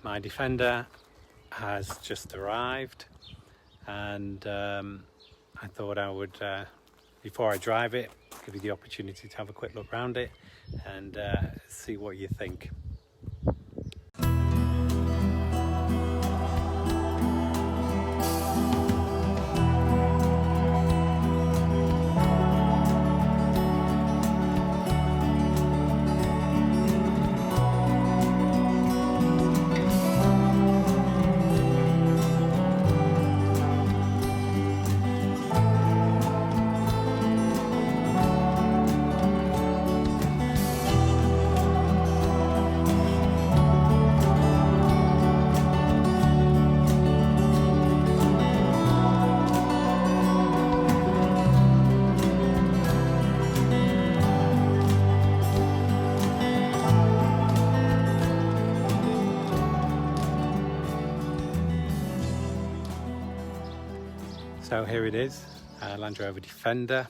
My Defender has just arrived, and I thought I would, before I drive it, give you the opportunity to have a quick look around it and see what you think. So here it is, Land Rover Defender,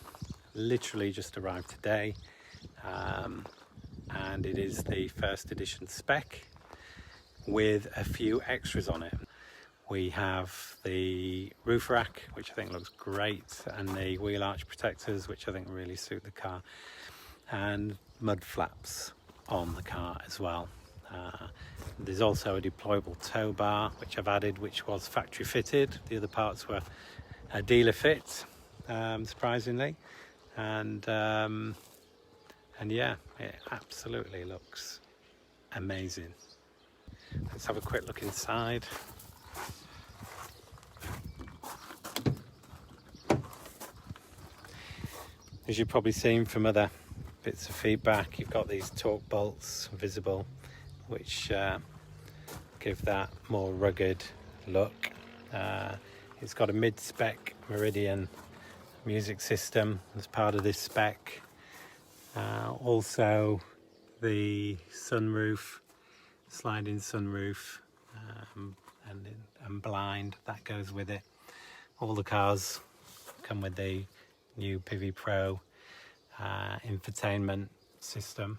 literally just arrived today, and it is the first edition spec with a few extras on it. We have the roof rack, which I think looks great, and the wheel arch protectors, which I think really suit the car, and mud flaps on the car as well. There's also a deployable tow bar, which I've added, which was factory fitted. The other parts were a dealer fit, surprisingly, and yeah, it absolutely looks amazing. Let's have a quick look inside. As you've probably seen from other bits of feedback, you've got these torque bolts visible, which give that more rugged look. It's got a mid-spec Meridian music system as part of this spec. Also the sunroof, sliding sunroof, and blind that goes with it. All the cars come with the new PV Pro infotainment system,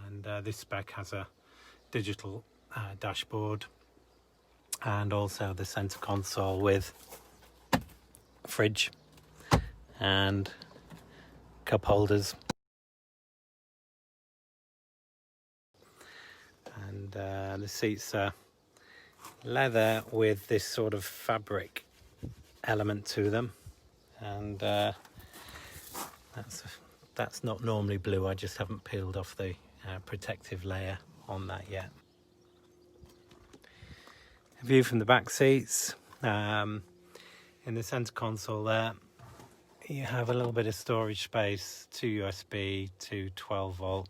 and this spec has a digital dashboard, and also the center console with fridge and cup holders, and the seats are leather with this sort of fabric element to them, and that's not normally blue. I just haven't peeled off the protective layer on that yet. A view from the back seats. In the center console there, you have a little bit of storage space, 2 USB, 2 12-volt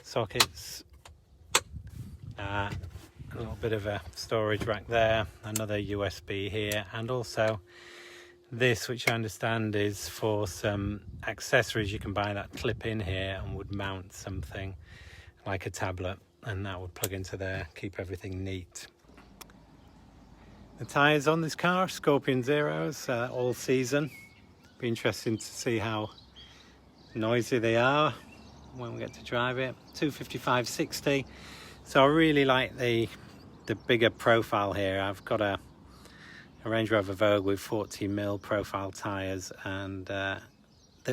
sockets, a little bit of a storage rack there, another USB here, and also this, which I understand is for some accessories. You can buy that clip in here and would mount something like a tablet, and that would plug into there, keep everything neat. The tyres on this car, Scorpion Zeros, all season. Be interesting to see how noisy they are when we get to drive it. 255/60. So I really like the bigger profile here. I've got a Range Rover Vogue with 14mm profile tyres, and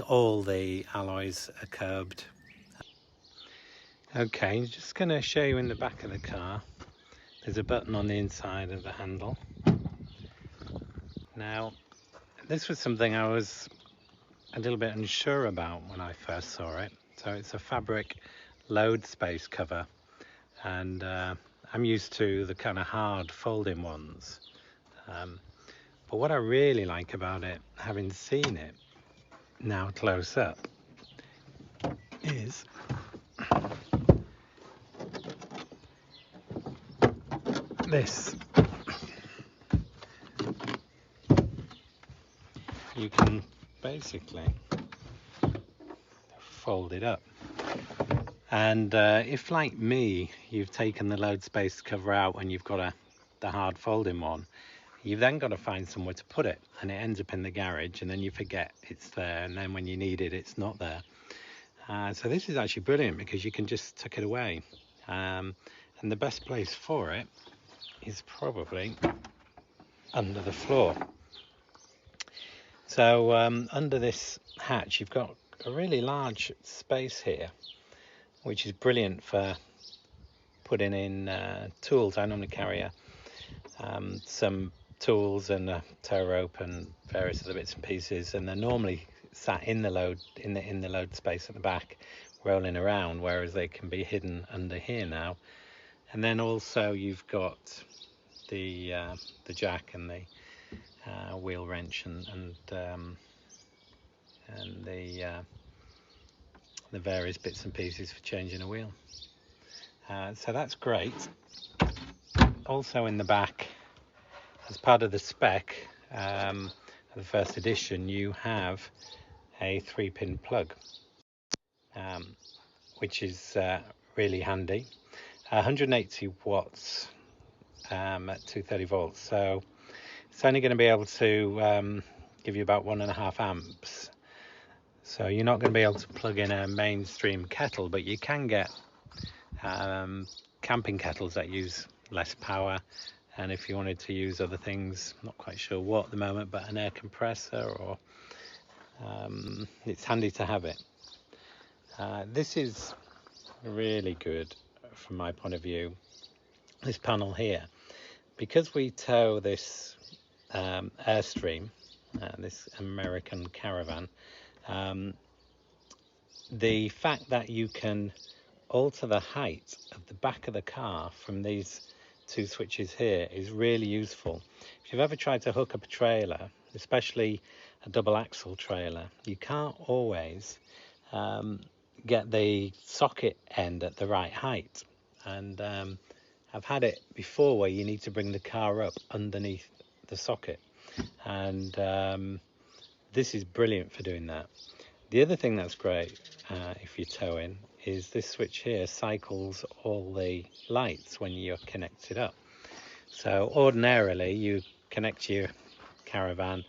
all the alloys are curbed. Okay, just going to show you in the back of the car. There's a button on the inside of the handle. Now, this was something I was a little bit unsure about when I first saw it. So it's a fabric load space cover, and I'm used to the kind of hard folding ones. But what I really like about it, having seen it now close up, is this. You can basically fold it up, and if, like me, you've taken the load space cover out and you've got the hard folding one, you've then got to find somewhere to put it, and it ends up in the garage, and then you forget it's there, and then when you need it, it's not there. So this is actually brilliant because you can just tuck it away, and the best place for it is probably under the floor. So under this hatch you've got a really large space here, which is brilliant for putting in tools. I normally carry some tools and a tow rope and various other bits and pieces, and they're normally sat in the load in the load space at the back, rolling around, whereas they can be hidden under here now. And then also you've got the jack and the wheel wrench and the various bits and pieces for changing a wheel. So that's great. Also in the back, as part of the spec of the first edition, you have a 3-pin plug, which is really handy. 180 watts at 230 volts, so it's only going to be able to give you about 1.5 amps. So you're not going to be able to plug in a mainstream kettle, but you can get camping kettles that use less power. And if you wanted to use other things, not quite sure what at the moment, but an air compressor, or it's handy to have it. This is really good from my point of view, this panel here, because we tow this Airstream, this American caravan. The fact that you can alter the height of the back of the car from these two switches here is really useful. If you've ever tried to hook up a trailer, especially a double axle trailer, you can't always get the socket end at the right height. And I've had it before where you need to bring the car up underneath the socket, and this is brilliant for doing that. The other thing that's great if you're towing is this switch here cycles all the lights when you're connected up. So ordinarily you connect your caravan,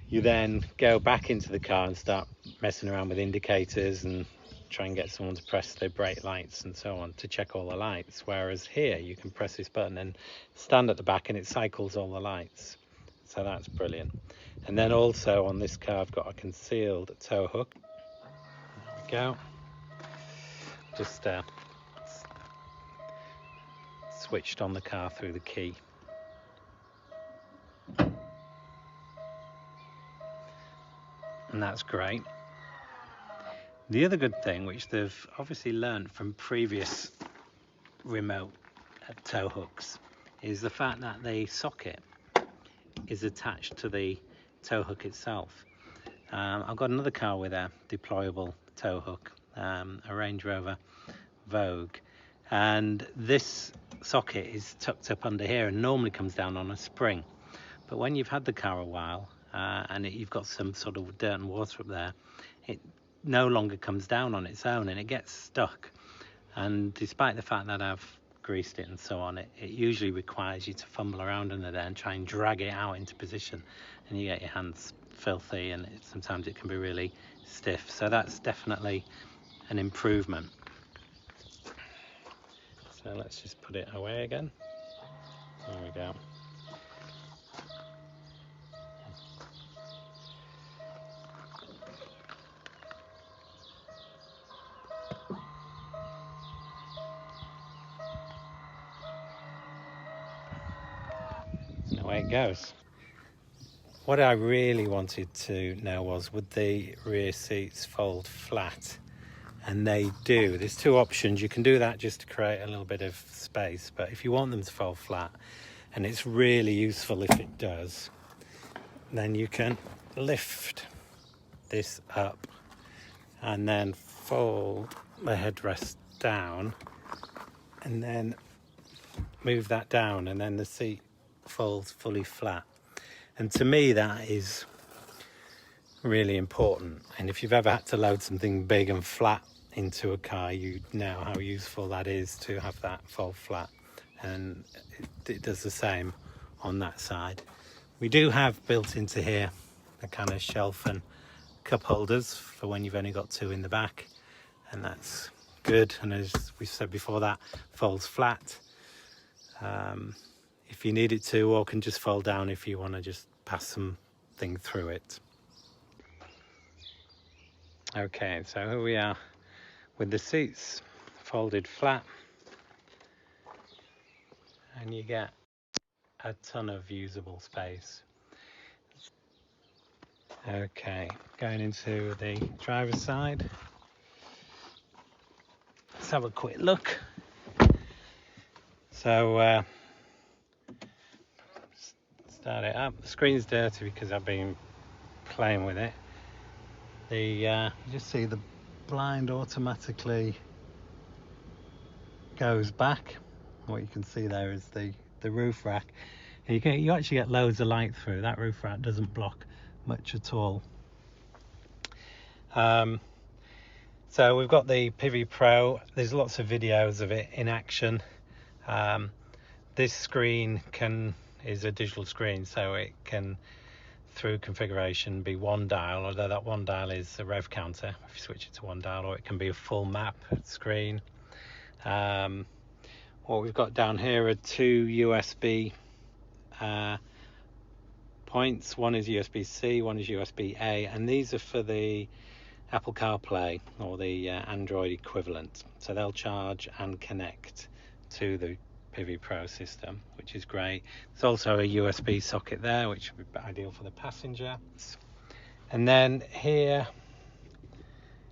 you then go back into the car and start messing around with indicators and try and get someone to press the brake lights and so on to check all the lights, whereas here you can press this button and stand at the back and it cycles all the lights. So that's brilliant. And then also on this car I've got a concealed tow hook. There we go. Just switched on the car through the key. And that's great. The other good thing, which they've obviously learned from previous remote tow hooks, is the fact that the socket is attached to the tow hook itself. I've got another car with a deployable tow hook, a Range Rover Vogue, and this socket is tucked up under here and normally comes down on a spring. But when you've had the car a while and you've got some sort of dirt and water up there, it no longer comes down on its own and it gets stuck. And despite the fact that I've greased it and so on, it usually requires you to fumble around under there and try and drag it out into position, and you get your hands filthy, and sometimes it can be really stiff. So that's definitely an improvement. So let's just put it away again. There we go. And away it goes. What I really wanted to know was, would the rear seats fold flat? And they do. There's two options. You can do that just to create a little bit of space, but if you want them to fold flat, and it's really useful if it does, then you can lift this up and then fold the headrest down and then move that down, and then the seat folds fully flat. And to me that is really important, and if you've ever had to load something big and flat into a car, you know how useful that is to have that fold flat, and it does the same on that side. We do have built into here a kind of shelf and cup holders for when you've only got two in the back, and that's good. And as we said before, that folds flat. if you need it to, or can just fold down if you want to just pass something through it. Okay, so here we are with the seats folded flat, and you get a ton of usable space. Okay, going into the driver's side, let's have a quick look. So start it up. The screen's dirty because I've been playing with it. You just see the blind automatically goes back. What you can see there is the roof rack, and you actually get loads of light through. That roof rack doesn't block much at all. So we've got the Pivy Pro. There's lots of videos of it in action. This screen is a digital screen, so it can, through configuration, be one dial, although that one dial is a rev counter if you switch it to one dial, or it can be a full map screen. What we've got down here are two USB points. One is USB-C, one is USB-A, and these are for the Apple CarPlay, or the Android equivalent. So they'll charge and connect to the Pivy Pro system, which is great. There's also a USB socket there, which would be ideal for the passenger. And then here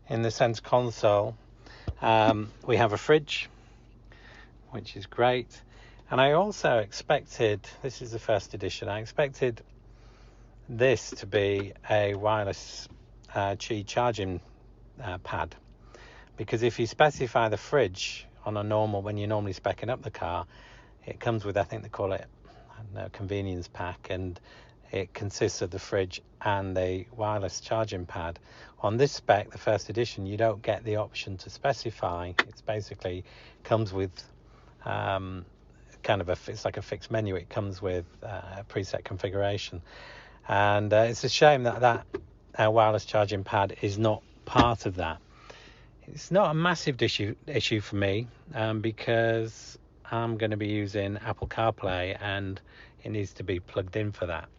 in the center console, we have a fridge, which is great. And I also expected, this is the first edition, I expected this to be a wireless Qi charging pad, because if you specify the fridge on when you're normally speccing up the car, it comes with, I think they call it, a convenience pack, and it consists of the fridge and the wireless charging pad. On this spec, the first edition, you don't get the option to specify. It's basically comes with it's like a fixed menu. It comes with a preset configuration, and it's a shame that wireless charging pad is not part of that. It's not a massive issue for me, because I'm going to be using Apple CarPlay and it needs to be plugged in for that.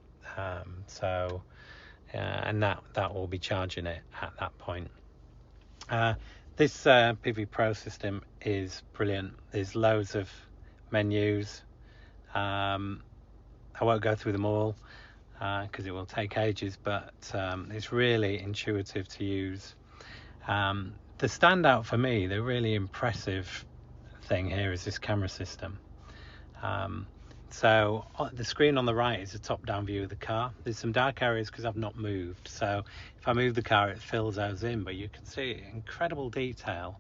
And that will be charging it at that point. This Pivy Pro system is brilliant. There's loads of menus. I won't go through them all because it will take ages, but it's really intuitive to use. The standout for me, the really impressive thing here is this camera system. So the screen on the right is a top-down view of the car. There's some dark areas because I've not moved, so if I move the car it fills those in, but you can see incredible detail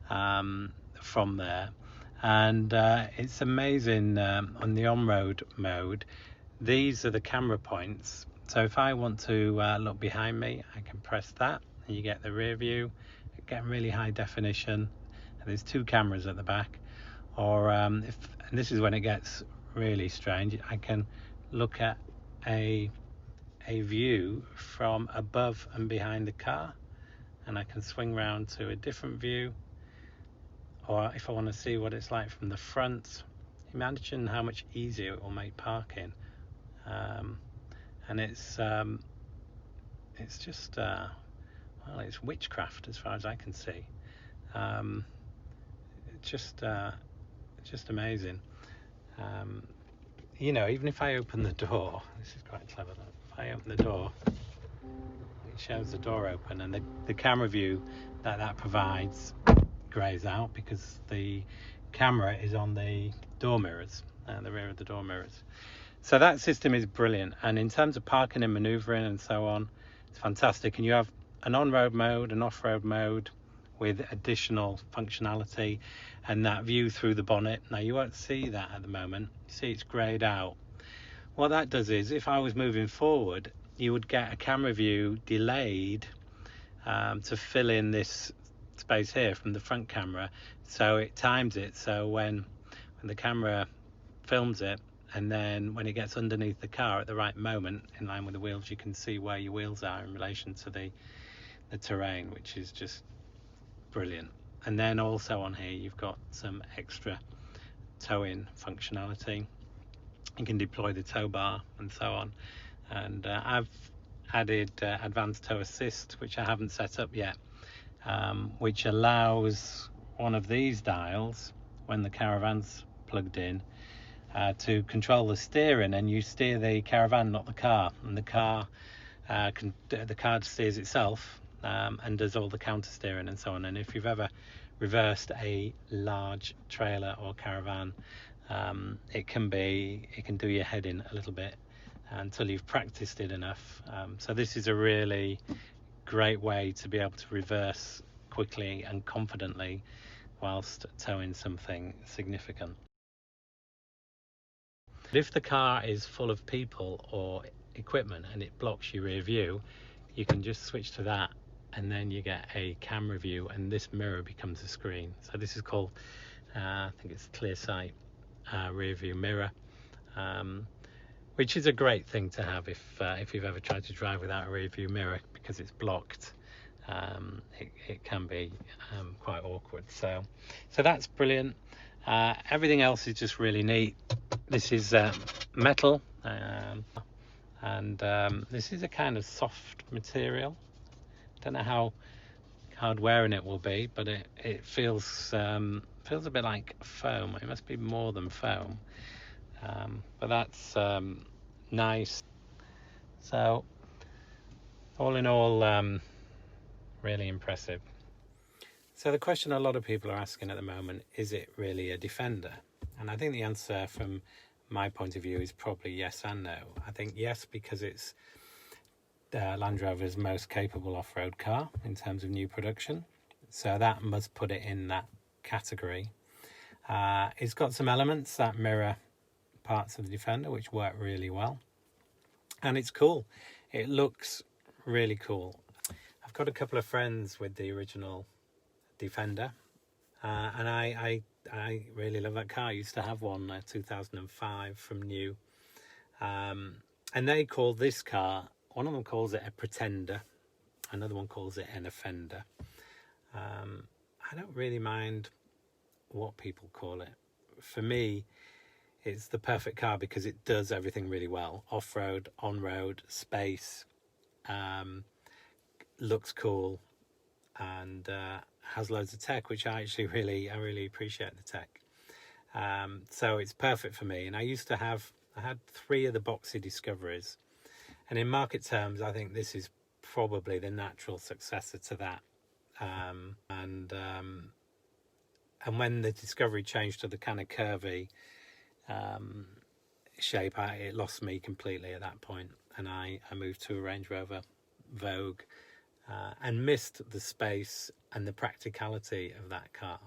from there. And it's amazing. On the on-road mode, these are the camera points. So if I want to look behind me, I can press that and you get the rear view, get really high definition, and there's two cameras at the back. Or and this is when it gets really strange, I can look at a view from above and behind the car, and I can swing round to a different view. Or if I want to see what it's like from the front, imagine how much easier it will make parking. And it's just it's witchcraft as far as I can see. Just amazing. Even if I open the door, this is quite clever. If I open the door, it shows the door open, and the camera view that provides grays out because the camera is on the door mirrors, the rear of the door mirrors. So that system is brilliant, and in terms of parking and maneuvering and so on, it's fantastic. And you have an on-road mode, an off-road mode with additional functionality, and that view through the bonnet. Now you won't see that at the moment. You see it's greyed out. What that does is, if I was moving forward, you would get a camera view delayed to fill in this space here from the front camera. So it times it, so when the camera films it, and then when it gets underneath the car at the right moment, in line with the wheels, you can see where your wheels are in relation to the terrain, which is just brilliant. And then also on here you've got some extra tow-in functionality. You can deploy the tow bar and so on, and I've added advanced tow assist, which I haven't set up yet, which allows one of these dials, when the caravan's plugged in, to control the steering, and you steer the caravan, not the car, and the car steers itself and does all the counter steering and so on. And if you've ever reversed a large trailer or caravan, it can do your head in a little bit until you've practiced it enough. So this is a really great way to be able to reverse quickly and confidently whilst towing something significant. But if the car is full of people or equipment and it blocks your rear view, you can just switch to that, and then you get a camera view, and this mirror becomes a screen. So this is called, I think it's clear sight rear view mirror, which is a great thing to have if you've ever tried to drive without a rear view mirror, because it's blocked. It can be quite awkward. So that's brilliant. Everything else is just really neat. This is metal, and this is a kind of soft material. Don't know how hard wearing it will be, but it feels a bit like foam. It must be more than foam, but that's nice. So all in all, really impressive. So the question a lot of people are asking at the moment, is it really a Defender? And I think the answer from my point of view is probably yes and no. I think yes, because it's Land Rover's most capable off-road car in terms of new production, so that must put it in that category. It's got some elements that mirror parts of the Defender, which work really well, and it's cool. It looks really cool. I've got a couple of friends with the original Defender, and I really love that car. I used to have one, 2005 from new, and they call this car, one of them calls it a Pretender, another one calls it an Offender. I don't really mind what people call it. For me, it's the perfect car because it does everything really well: off-road, on-road, space, looks cool, and has loads of tech, which I really appreciate the tech. So it's perfect for me. And I had 3 of the boxy Discoveries, and in market terms, I think this is probably the natural successor to that. And when the Discovery changed to the kind of curvy shape, it lost me completely at that point, and I moved to a Range Rover Vogue, and missed the space and the practicality of that car.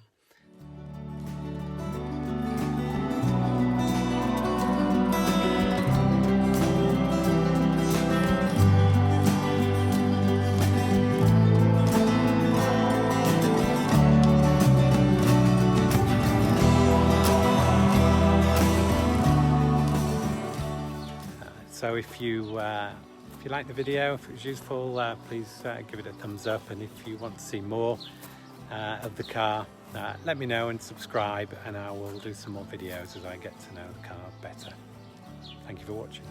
So if you like the video, if it was useful, please give it a thumbs up, and if you want to see more of the car, let me know and subscribe, and I will do some more videos as I get to know the car better. Thank you for watching.